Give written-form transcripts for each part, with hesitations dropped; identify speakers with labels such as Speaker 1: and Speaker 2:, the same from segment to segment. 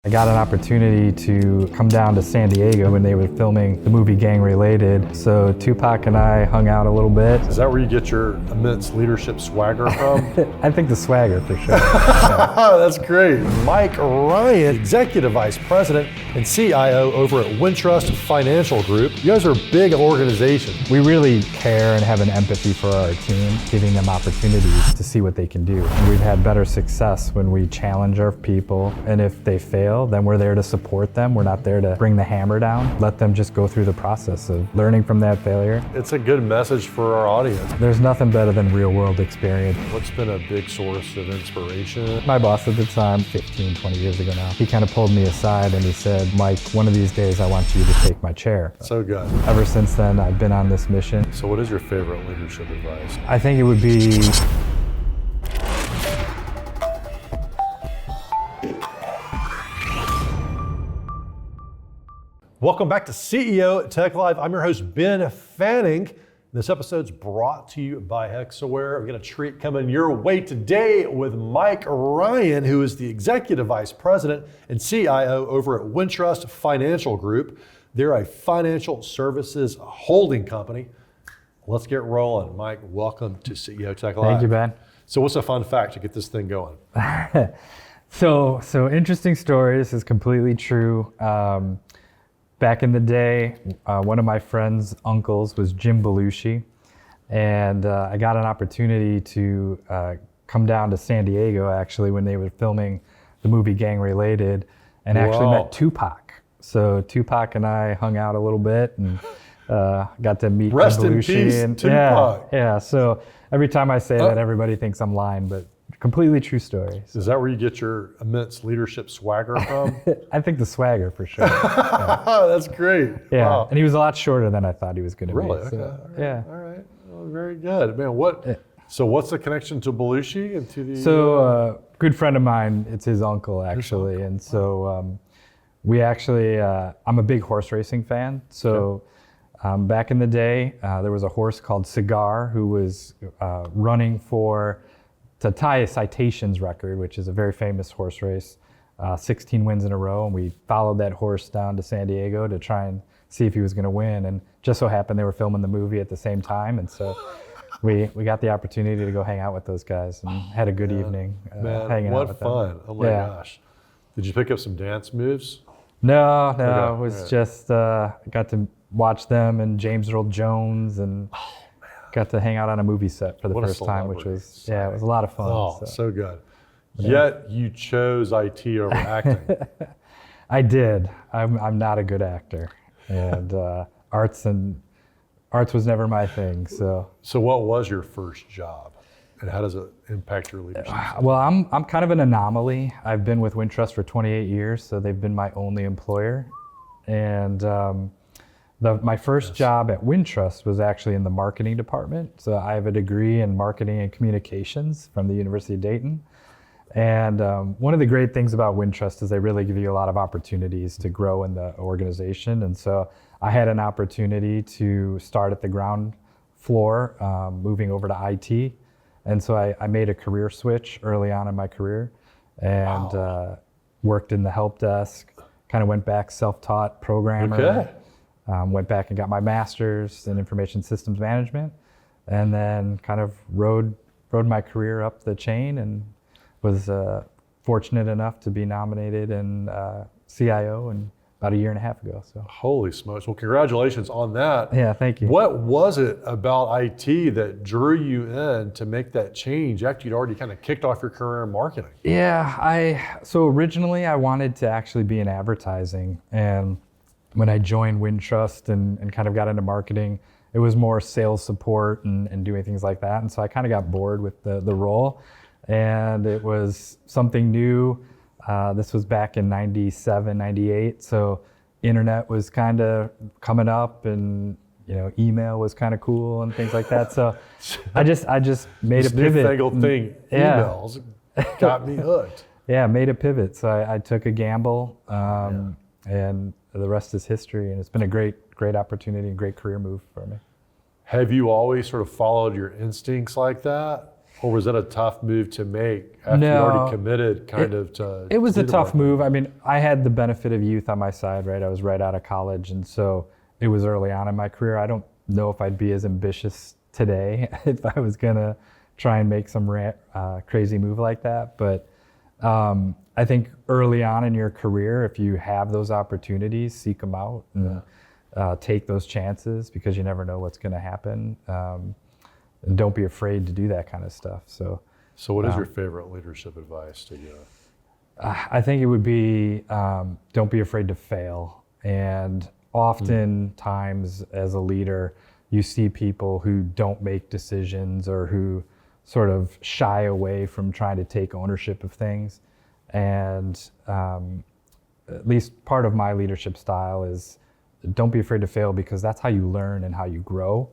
Speaker 1: I got an opportunity to come down to San Diego when they were filming the movie Gang Related. So Tupac and I hung out a little bit.
Speaker 2: Is that where you get your immense leadership swagger from?
Speaker 1: I think the swagger for sure.
Speaker 2: That's great. Mike Ryan, Executive Vice President and CIO over at Wintrust Financial Group. You guys are a big organization.
Speaker 1: We really care and have an empathy for our team, giving them opportunities to see what they can do. And we've had better success when we challenge our people, and if they fail, then we're there to support them. We're not there to bring the hammer down. Let them just go through the process of learning from that failure.
Speaker 2: It's a good message for our audience.
Speaker 1: There's nothing better than real world experience.
Speaker 2: What's been a big source of inspiration?
Speaker 1: My boss at the time, 15, 20 years ago now, he kind of pulled me aside and he said, Mike, one of these days I want you to take my chair.
Speaker 2: So good.
Speaker 1: Ever since then, I've been on this mission.
Speaker 2: So what is your favorite leadership advice?
Speaker 1: I think it would be
Speaker 2: Welcome back to CEO Tech Live. I'm your host, Ben Fanning. This episode's brought to you by Hexaware. I've got a treat coming your way today with Mike Ryan, who is the Executive Vice President and CIO over at Wintrust Financial Group. They're a financial services holding company. Let's get rolling. Mike, welcome to CEO Tech Live.
Speaker 1: Thank you, Ben.
Speaker 2: So what's a fun fact to get this thing going?
Speaker 1: So interesting story. This is completely true. Back in the day, one of my friend's uncles was Jim Belushi, and I got an opportunity to come down to San Diego actually when they were filming the movie Gang Related, and actually met Tupac. So Tupac and I hung out a little bit and got to meet
Speaker 2: Rest
Speaker 1: Jim
Speaker 2: in
Speaker 1: Belushi.
Speaker 2: peace,
Speaker 1: And
Speaker 2: Tupac.
Speaker 1: yeah. So every time I say that, everybody thinks I'm lying, but completely true story. So.
Speaker 2: Is that where you get your immense leadership swagger from?
Speaker 1: I think the swagger for sure.
Speaker 2: That's great.
Speaker 1: Yeah,
Speaker 2: Wow.
Speaker 1: and he was a lot shorter than I thought he was going to
Speaker 2: Really?
Speaker 1: be.
Speaker 2: Okay.
Speaker 1: So,
Speaker 2: All right.
Speaker 1: yeah.
Speaker 2: All right. Well, very good. Man, so what's the connection to Belushi and to the...
Speaker 1: So good friend of mine, it's his uncle actually. And so we actually, I'm a big horse racing fan. So back in the day, there was a horse called Cigar who was running to tie a citations record, which is a very famous horse race, 16 wins in a row. And we followed that horse down to San Diego to try and see if he was going to win. And just so happened they were filming the movie at the same time. And so we got the opportunity to go hang out with those guys and had a good evening hanging out with them.
Speaker 2: What fun. Oh my gosh. Did you pick up some dance moves?
Speaker 1: No,
Speaker 2: Okay.
Speaker 1: it was just, got to watch them and James Earl Jones and got to hang out on a movie set for the first time, which was, it was a lot of fun.
Speaker 2: Oh, so good. Yet you chose IT over acting.
Speaker 1: I did. I'm not a good actor, and arts was never my thing. So
Speaker 2: what was your first job, and how does it impact your leadership?
Speaker 1: Well, I'm kind of an anomaly. I've been with Wintrust for 28 years, so they've been my only employer, and my first job at Wintrust was actually in the marketing department. So I have a degree in marketing and communications from the University of Dayton. And one of the great things about Wintrust is they really give you a lot of opportunities to grow in the organization. And so I had an opportunity to start at the ground floor, moving over to IT. And so I made a career switch early on in my career and worked in the help desk, kind of went back self-taught programmer.
Speaker 2: Okay.
Speaker 1: Went back and got my master's in information systems management, and then kind of rode my career up the chain and was fortunate enough to be nominated in CIO about a year and a half ago. So.
Speaker 2: Holy smokes. Well, congratulations on that.
Speaker 1: Yeah, thank you.
Speaker 2: What was it about IT that drew you in to make that change after you'd already kind of kicked off your career in marketing?
Speaker 1: Yeah, so originally I wanted to actually be in advertising, and when I joined Wintrust and kind of got into marketing, it was more sales support and doing things like that. And so I kind of got bored with the role, and it was something new. This was back in 97, 98. So internet was kind of coming up, and email was kind of cool and things like that. So I just made a pivot.
Speaker 2: This newfangled thing, emails, got me hooked.
Speaker 1: Yeah, made a pivot. So I took a gamble, and the rest is history, and it's been a great opportunity and great career move for me.
Speaker 2: Have you always sort of followed your instincts like that? Or was that a tough move to make after you
Speaker 1: No.
Speaker 2: already committed to
Speaker 1: It was
Speaker 2: do
Speaker 1: a
Speaker 2: the
Speaker 1: tough
Speaker 2: marketing?
Speaker 1: move. I mean, I had the benefit of youth on my side, right? I was right out of college, and so it was early on in my career. I don't know if I'd be as ambitious today if I was gonna try and make some crazy move like that. But I think early on in your career, if you have those opportunities, seek them out and take those chances, because you never know what's going to happen. And don't be afraid to do that kind of stuff. So
Speaker 2: what is your favorite leadership advice to give?
Speaker 1: I think it would be don't be afraid to fail. And oftentimes as a leader, you see people who don't make decisions or who sort of shy away from trying to take ownership of things. And at least part of my leadership style is don't be afraid to fail, because that's how you learn and how you grow.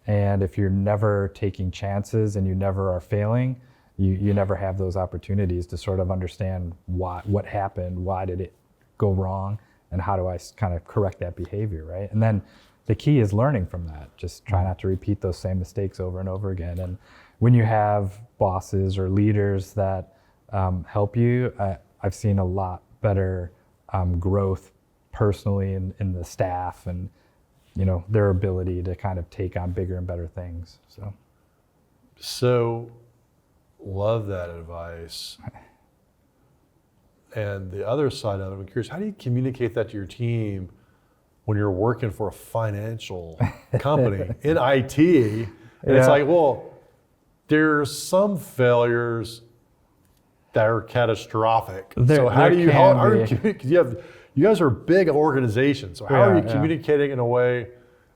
Speaker 1: And if you're never taking chances and you never are failing, you never have those opportunities to sort of understand what happened, why did it go wrong, and how do I kind of correct that behavior, right? And then the key is learning from that. Just try not to repeat those same mistakes over and over again. And when you have bosses or leaders that help you, I've seen a lot better growth personally in the staff, and their ability to kind of take on bigger and better things.
Speaker 2: So love that advice. And the other side of it, I'm curious, how do you communicate that to your team when you're working for a financial company in IT? And it's like, well, there's some failures that are catastrophic. So how do you, because you guys are a big organization. So how are you communicating in a way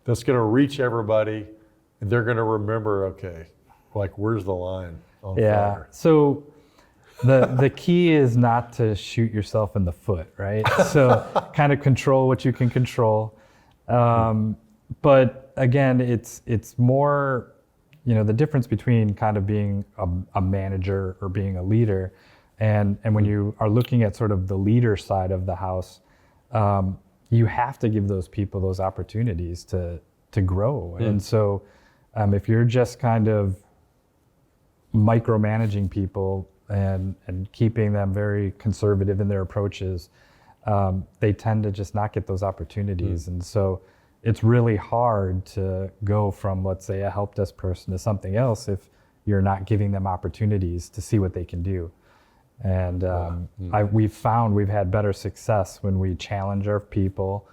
Speaker 2: that's going to reach everybody and they're going to remember, okay, like where's the line on fire?
Speaker 1: So the key is not to shoot yourself in the foot, right? So kind of control what you can control. But again, it's more, the difference between kind of being a manager or being a leader, and when you are looking at sort of the leader side of the house, you have to give those people those opportunities to grow. And so if you're just kind of micromanaging people and keeping them very conservative in their approaches, they tend to just not get those opportunities. And so it's really hard to go from, let's say, a help desk person to something else if you're not giving them opportunities to see what they can do. And we've found we've had better success when we challenge our people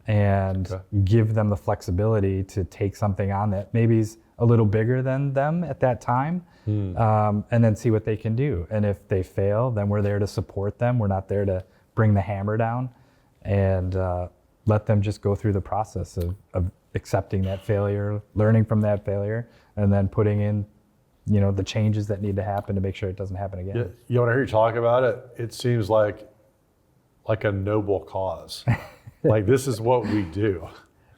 Speaker 1: and give them the flexibility to take something on that maybe is a little bigger than them at that time, and then see what they can do. And if they fail, then we're there to support them. We're not there to bring the hammer down, and let them just go through the process of accepting that failure, learning from that failure, and then putting in the changes that need to happen to make sure it doesn't happen again.
Speaker 2: Yeah, when I hear you talk about it, it seems like a noble cause. Like this is what we do.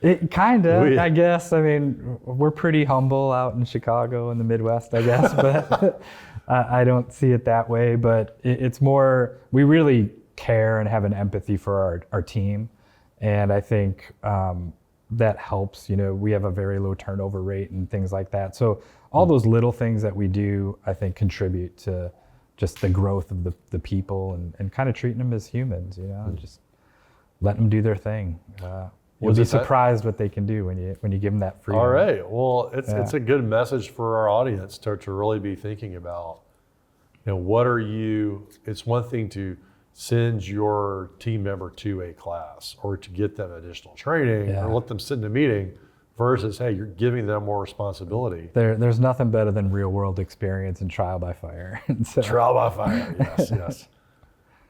Speaker 1: It kind of, I guess. I mean, we're pretty humble out in Chicago in the Midwest, I guess, but I don't see it that way. But it's more, we really care and have an empathy for our team. And I think that helps. We have a very low turnover rate and things like that. So all those little things that we do, I think, contribute to just the growth of the people and kind of treating them as humans, and just letting them do their thing. You'll be surprised what they can do when you give them that freedom.
Speaker 2: All right. Well, it's a good message for our audience to really be thinking about, what are you, it's one thing to send your team member to a class or to get them additional training or let them sit in a meeting versus, hey, you're giving them more responsibility.
Speaker 1: There's nothing better than real world experience and trial by fire.
Speaker 2: Trial by fire, yes.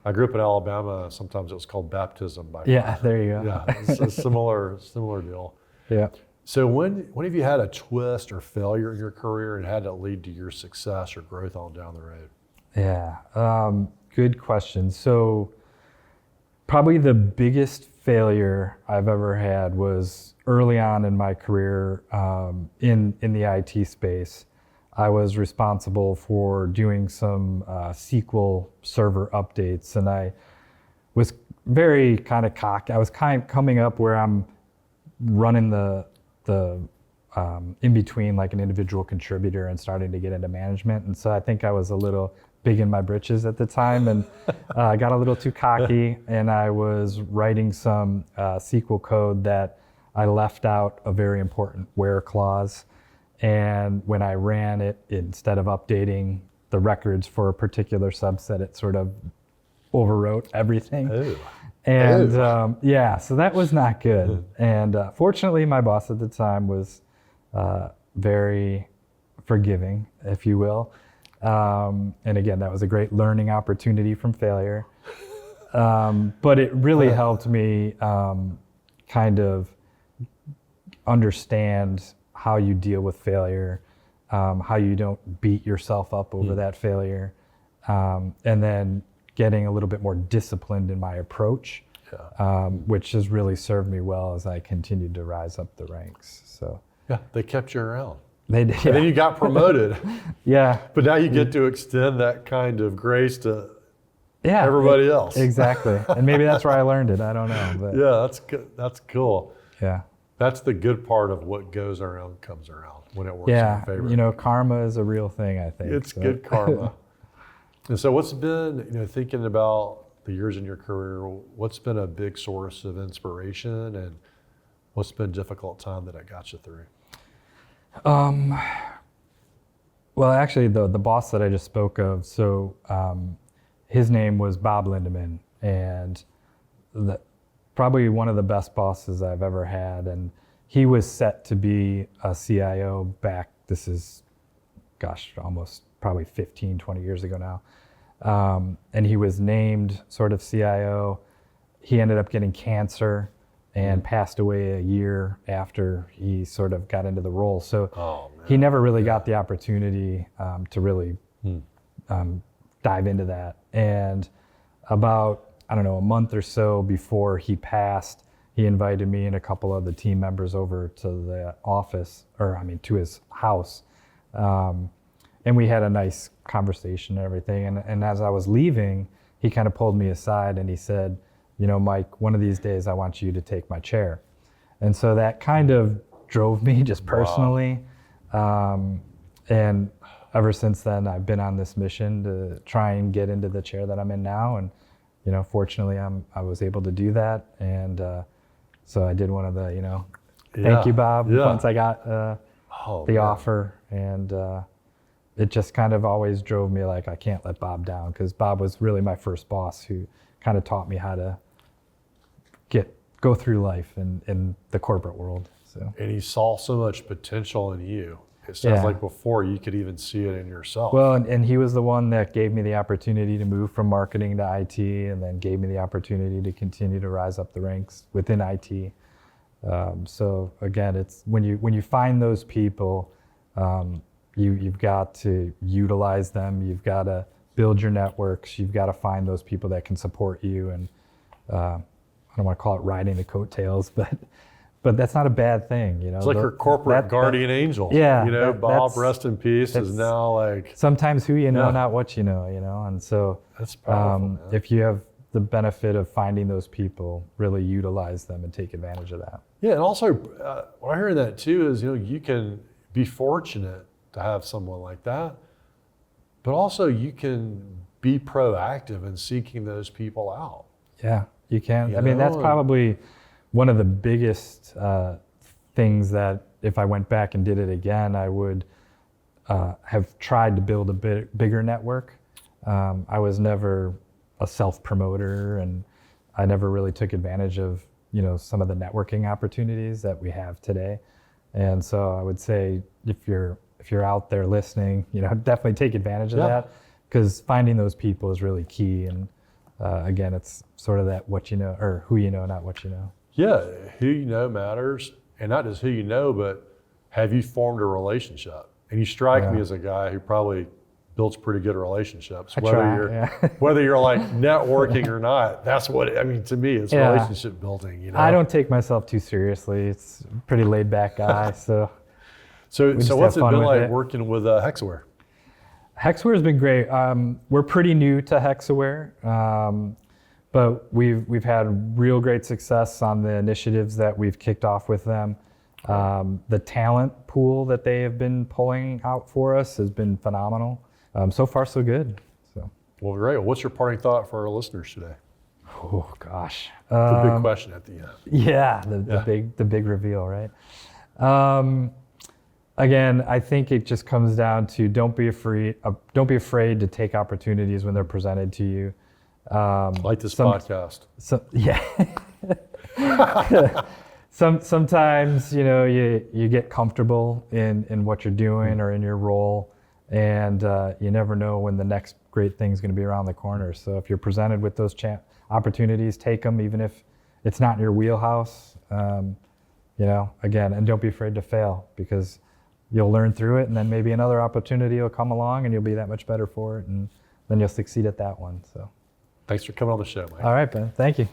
Speaker 2: I grew up in Alabama. Sometimes it was called baptism by fire.
Speaker 1: Yeah, there you go.
Speaker 2: Yeah, it's a similar deal.
Speaker 1: Yeah.
Speaker 2: So when have you had a twist or failure in your career and had it lead to your success or growth on down the road?
Speaker 1: Yeah, good question. So probably the biggest failure I've ever had was early on in my career in the IT space. I was responsible for doing some SQL server updates, and I was very kind of cocky. I was kind of coming up where I'm running the in between like an individual contributor and starting to get into management. And so I think I was a little big in my britches at the time, and I got a little too cocky, and I was writing some SQL code that I left out a very important where clause. And when I ran it, instead of updating the records for a particular subset, it sort of overwrote everything.
Speaker 2: Ooh.
Speaker 1: And yeah, so that was not good. And fortunately, my boss at the time was very forgiving, if you will. And again, that was a great learning opportunity from failure. But it really helped me kind of understand how you deal with failure, how you don't beat yourself up over that failure, and then getting a little bit more disciplined in my approach, which has really served me well as I continued to rise up the ranks. So
Speaker 2: Yeah, they kept you around.
Speaker 1: they did.
Speaker 2: And then you got promoted.
Speaker 1: Yeah.
Speaker 2: But now you get to extend that kind of grace to
Speaker 1: Yeah.
Speaker 2: everybody else.
Speaker 1: Exactly. And maybe that's where I learned it. I don't know. But
Speaker 2: Yeah, that's good. That's cool.
Speaker 1: yeah.
Speaker 2: That's the good part of what goes around comes around when it works in
Speaker 1: Yeah.
Speaker 2: your favor.
Speaker 1: You know, karma is a real thing, I think.
Speaker 2: It's
Speaker 1: so.
Speaker 2: good karma. And so what's been, thinking about the years in your career, what's been a big source of inspiration, and what's been a difficult time that it got you through?
Speaker 1: Well, actually, the boss that I just spoke of, so his name was Bob Lindeman, and probably one of the best bosses I've ever had. And he was set to be a CIO back, this is, gosh, almost probably 15, 20 years ago now. And he was named sort of CIO. He ended up getting cancer and passed away a year after he sort of got into the role. So he never really got the opportunity to really dive into that. And about, I don't know, a month or so before he passed, he invited me and a couple of the team members over to the office, to his house. And we had a nice conversation and everything. And as I was leaving, he kind of pulled me aside and he said, Mike, one of these days I want you to take my chair. And so that kind of drove me just personally. Wow. And ever since then, I've been on this mission to try and get into the chair that I'm in now. And, fortunately, I was able to do that. And so I did one of the, thank you, Bob, once I got the offer. And it just kind of always drove me like, I can't let Bob down, because Bob was really my first boss who kind of taught me how to go through life in the corporate world. So.
Speaker 2: And he saw so much potential in you. It sounds like before you could even see it in yourself.
Speaker 1: Well, and he was the one that gave me the opportunity to move from marketing to IT, and then gave me the opportunity to continue to rise up the ranks within IT. So again, it's when you find those people, you've got to utilize them. You've got to build your networks. You've got to find those people that can support you. And I don't want to call it riding the coattails, but that's not a bad thing,
Speaker 2: It's like your corporate guardian angel.
Speaker 1: Yeah.
Speaker 2: Bob, rest in peace, is now like...
Speaker 1: Sometimes who you know, not what you know, And so
Speaker 2: that's powerful,
Speaker 1: if you have the benefit of finding those people, really utilize them and take advantage of that.
Speaker 2: Yeah, and also what I hear in that too is, you can be fortunate to have someone like that, but also you can be proactive in seeking those people out.
Speaker 1: Yeah, you can. That's probably one of the biggest things that if I went back and did it again, I would have tried to build a bit bigger network. I was never a self-promoter, and I never really took advantage of, some of the networking opportunities that we have today. And so I would say if you're out there listening, definitely take advantage of that, because finding those people is really key. And again, it's sort of that what you know, or who you know, not what you know.
Speaker 2: Yeah, who you know matters, and not just who you know, but have you formed a relationship? And you strike me as a guy who probably builds pretty good relationships, whether you're like networking or not. That's what to me, it's relationship building.
Speaker 1: I don't take myself too seriously. It's a pretty laid back guy. So
Speaker 2: what's it been like working with Hexaware?
Speaker 1: Hexaware has been great. We're pretty new to Hexaware, but we've had real great success on the initiatives that we've kicked off with them. The talent pool that they have been pulling out for us has been phenomenal. So far, so good. So,
Speaker 2: Well, great. Well, what's your parting thought for our listeners today?
Speaker 1: oh gosh,
Speaker 2: The big question at the end.
Speaker 1: yeah, the big reveal, right? Again, I think it just comes down to don't be afraid to take opportunities when they're presented to you.
Speaker 2: Like this podcast.
Speaker 1: Yeah. Sometimes, you get comfortable in what you're doing or in your role, and you never know when the next great thing's going to be around the corner. So if you're presented with those opportunities, take them, even if it's not in your wheelhouse. Again, and don't be afraid to fail, because you'll learn through it, and then maybe another opportunity will come along and you'll be that much better for it, and then you'll succeed at that one. So
Speaker 2: Thanks for coming on the show, Mike.
Speaker 1: all right, Ben, thank you.